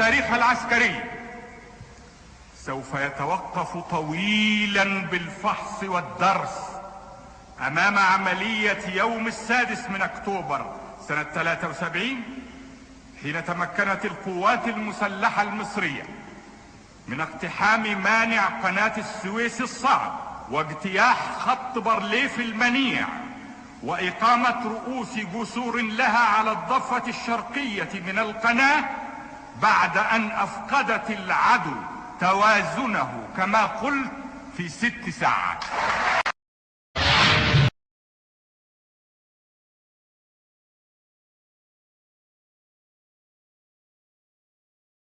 التاريخ العسكري سوف يتوقف طويلا بالفحص والدرس أمام عملية يوم 6 أكتوبر سنة 73، حين تمكنت القوات المسلحة المصرية من اقتحام مانع قناة السويس الصعب واجتياح خط بارليف المنيع وإقامة رؤوس جسور لها على الضفة الشرقية من القناة، بعد أن أفقدت العدو توازنه كما قلت في 6 ساعات.